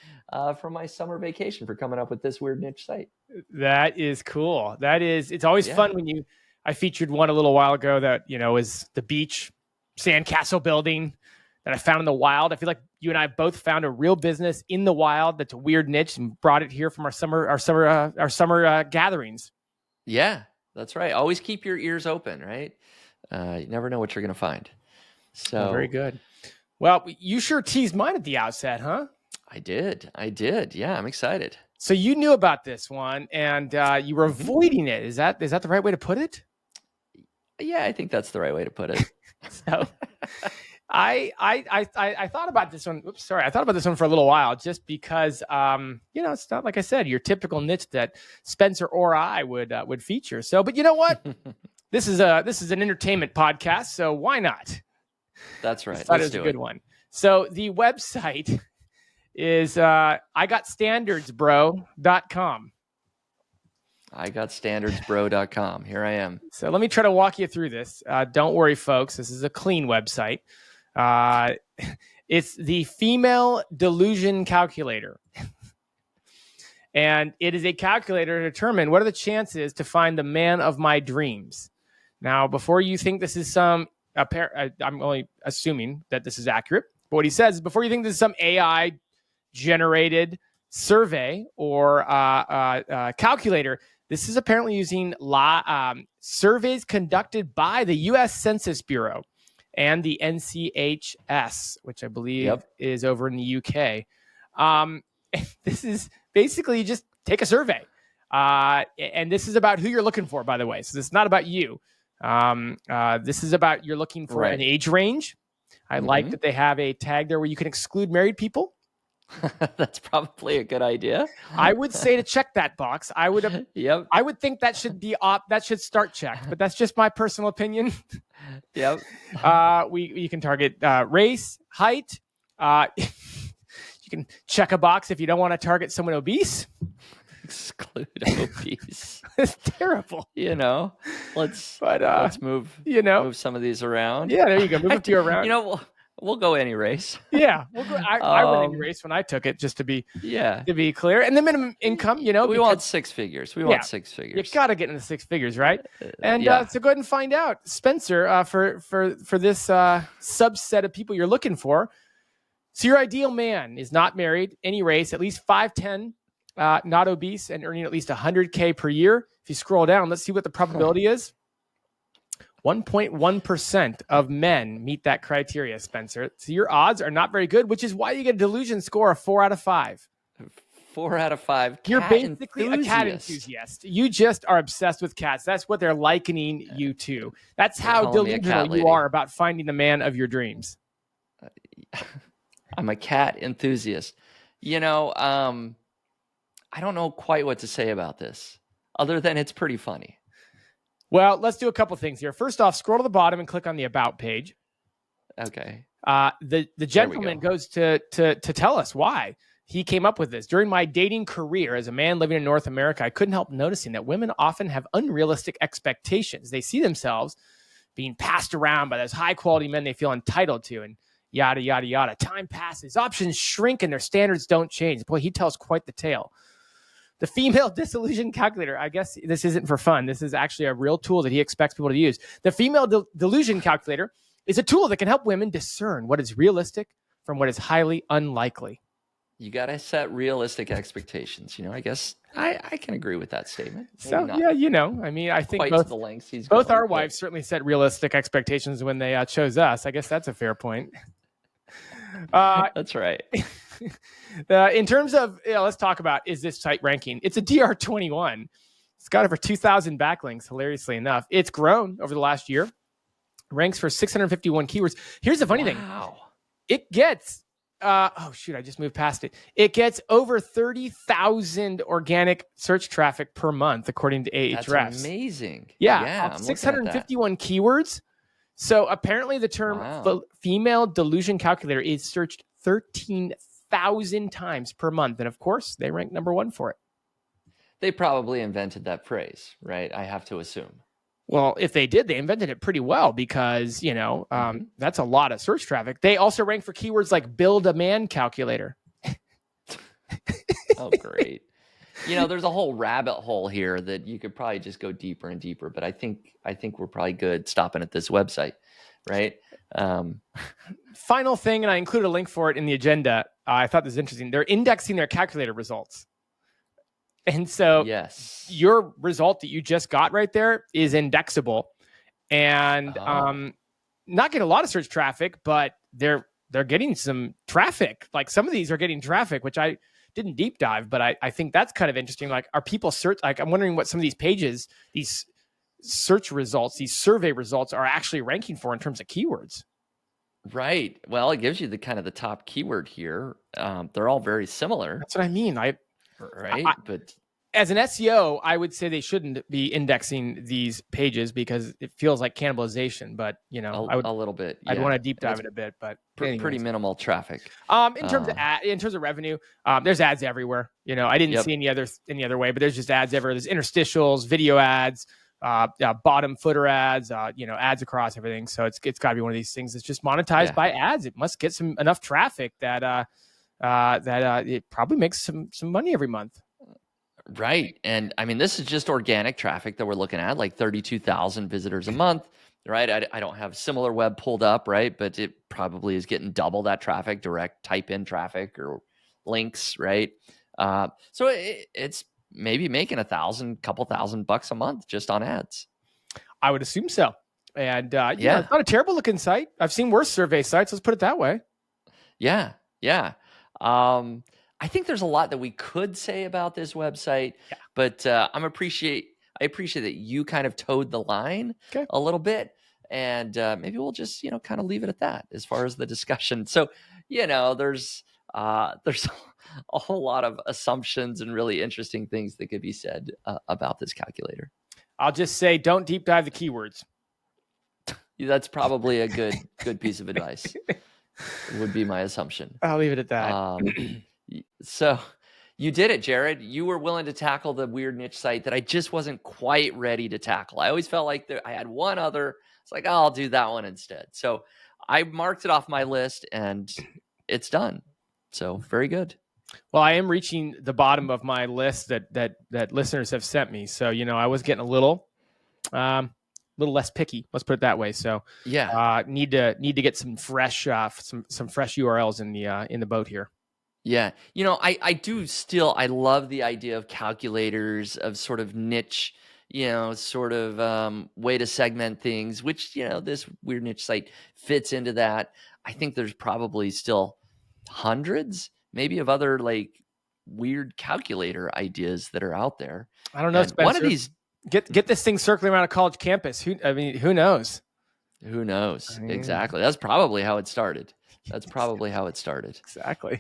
from my summer vacation for coming up with this weird niche site. That is cool. It's always fun when I featured one a little while ago that, is the beach sandcastle building that I found in the wild. I feel like you and I both found a real business in the wild that's a weird niche and brought it here from our summer gatherings. Yeah, that's right. Always keep your ears open, right? You never know what you're going to find. So very good. Well, you sure teased mine at the outset, huh? I did. Yeah, I'm excited. So you knew about this one and you were avoiding it. Is that the right way to put it? Yeah, I think that's the right way to put it. So I thought about this one. Oops, sorry. I thought about this one for a little while just because, it's not, like I said, your typical niche that Spencer or I would feature. So, but you know what? This is an entertainment podcast, so why not? That's right. That is a good one. So the website is igotstandardsbro.com. igotstandardsbro.com. Here I am. So let me try to walk you through this. Don't worry, folks. This is a clean website. It's the Female Delusion Calculator. And it is a calculator to determine what are the chances to find the man of my dreams. Now, before you think this is I'm only assuming that this is accurate. But what he says is before you think this is some AI generated survey or calculator, this is apparently using surveys conducted by the U.S. Census Bureau and the NCHS, which I believe is over in the UK. This is basically just take a survey. And this is about who you're looking for, by the way. So this is not about you. This is about you're looking for an age range. I like that they have a tag there where you can exclude married people. That's probably a good idea. I would say to check that box. I would think that should be that should start checked, but that's just my personal opinion. Yep. You can target race, height. You can check a box if you don't want to target someone obese. Exclude obese. It's terrible. Let's move move some of these around. Yeah, there you go. Move a few around. We'll go any race. Yeah, we'll go. I went any race when I took it, just to be clear. And the minimum income, we want 6 figures. We want 6 figures. You got to get into 6 figures, right? And so go ahead and find out, Spencer, for this subset of people you're looking for. So your ideal man is not married, any race, at least 5'10", not obese, and earning at least $100K per year. If you scroll down, let's see what the probability is. 1.1% of men meet that criteria, Spencer. So your odds are not very good, which is why you get a delusion score of 4 out of 5. 4 out of 5. You're basically a cat enthusiast. You just are obsessed with cats. That's what they're likening you to. That's how delusional you are about finding the man of your dreams. I'm a cat enthusiast. I don't know quite what to say about this, other than it's pretty funny. Well, let's do a couple things here. First off, scroll to the bottom and click on the About page. Okay. The gentleman goes to tell us why he came up with this. During my dating career as a man living in North America, I couldn't help noticing that women often have unrealistic expectations. They see themselves being passed around by those high-quality men they feel entitled to, and yada, yada, yada. Time passes. Options shrink and their standards don't change. Boy, he tells quite the tale. The female disillusion calculator. I guess this isn't for fun. This is actually a real tool that he expects people to use. The female delusion calculator is a tool that can help women discern what is realistic from what is highly unlikely. You got to set realistic expectations. I guess I can agree with that statement. Maybe So not yeah, I mean, I think quite both to the lengths he's both going, our but wives certainly set realistic expectations when they chose us. I guess that's a fair point. That's right. In terms of, let's talk about, is this site ranking? It's a DR21. It's got over 2,000 backlinks, hilariously enough. It's grown over the last year. Ranks for 651 keywords. Here's the funny thing. It gets, I just moved past it. It gets over 30,000 organic search traffic per month, according to Ahrefs. That's amazing. Yeah, I'm 651 keywords. So apparently the term female delusion calculator is searched 13,000 times per month. And of course, they rank number 1 for it. They probably invented that phrase, right? I have to assume. Well, if they did, they invented it pretty well because, that's a lot of search traffic. They also rank for keywords like build a man calculator. Oh, great. There's a whole rabbit hole here that you could probably just go deeper and deeper, but I think we're probably good stopping at this website, right? Final thing, and I included a link for it in the agenda. I thought this was interesting. They're indexing their calculator results. And so yes, your result that you just got right there is indexable and not get a lot of search traffic, but they're getting some traffic. Like some of these are getting traffic, which I didn't deep dive, but I think that's kind of interesting. Like, are people I'm wondering what some of these pages, these search results, these survey results are actually ranking for in terms of keywords. Right. Well, it gives you the kind of the top keyword here. They're all very similar. That's what I mean. But as an SEO, I would say they shouldn't be indexing these pages because it feels like cannibalization. But a little bit. I'd want to deep dive it a bit, but pretty minimal traffic. In terms of revenue, there's ads everywhere. I didn't see any other way, but there's just ads everywhere. There's interstitials, video ads, bottom footer ads, ads across everything. So it's got to be one of these things that's just monetized by ads. It must get enough traffic that it probably makes some money every month. Right. And I mean, this is just organic traffic that we're looking at, like 32,000 visitors a month, right? I don't have SimilarWeb pulled up, right? But it probably is getting double that traffic, direct type in traffic or links, right? So it's maybe making couple thousand bucks a month just on ads. I would assume so. And it's not a terrible looking site. I've seen worse survey sites. Let's put it that way. Yeah. I think there's a lot that we could say about this website, but I appreciate that you kind of towed the line a little bit, and maybe we'll just kind of leave it at that as far as the discussion. So there's a whole lot of assumptions and really interesting things that could be said about this calculator. I'll just say, don't deep dive the keywords. That's probably a good piece of advice. Would be my assumption. I'll leave it at that. So you did it, Jared. You were willing to tackle the weird niche site that I just wasn't quite ready to tackle. I always felt like I had one other. It's like, I'll do that one instead. So I marked it off my list and it's done. So very good. Well, I am reaching the bottom of my list that listeners have sent me. So, I was getting a little less picky. Let's put it that way. So need to get some fresh URLs in the boat here. Yeah. I love the idea of calculators, of sort of niche, way to segment things, which, this weird niche site fits into that. I think there's probably still hundreds maybe of other like weird calculator ideas that are out there. I don't know. Spencer, one of these, get this thing circling around a college campus. Who knows? Who knows? Exactly. That's probably how it started. Exactly.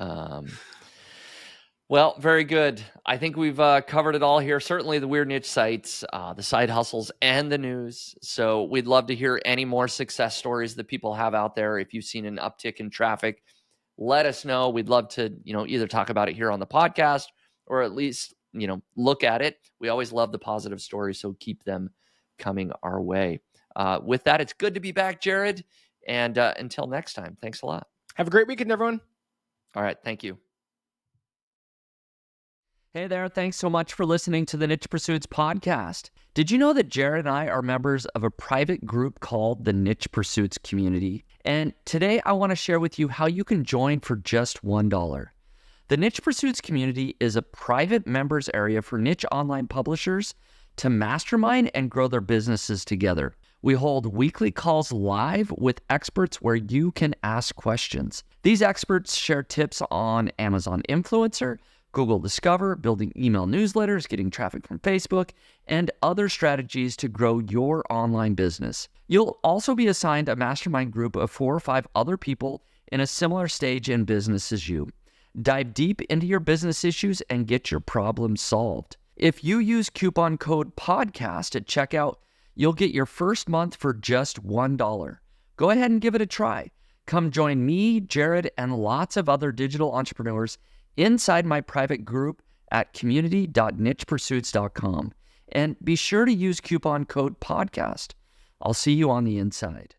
Well, very good. I think we've covered it all here. Certainly the weird niche sites, the side hustles, and the news. So we'd love to hear any more success stories that people have out there. If you've seen an uptick in traffic, let us know. We'd love to, either talk about it here on the podcast or at least, look at it. We always love the positive stories, so keep them coming our way. With that, it's good to be back, Jared. And until next time, thanks a lot. Have a great weekend, everyone. All right. Thank you. Hey there, thanks so much for listening to the Niche Pursuits podcast. Did you know that Jared and I are members of a private group called the Niche Pursuits Community? And today I want to share with you how you can join for just $1. The Niche Pursuits Community is a private members area for niche online publishers to mastermind and grow their businesses together. We hold weekly calls live with experts where you can ask questions. These experts share tips on Amazon Influencer, Google Discover, building email newsletters, getting traffic from Facebook, and other strategies to grow your online business. You'll also be assigned a mastermind group of 4 or 5 other people in a similar stage in business as you. Dive deep into your business issues and get your problems solved. If you use coupon code PODCAST at checkout, you'll get your first month for just $1. Go ahead and give it a try. Come join me, Jared, and lots of other digital entrepreneurs inside my private group at community.nichepursuits.com. And be sure to use coupon code PODCAST. I'll see you on the inside.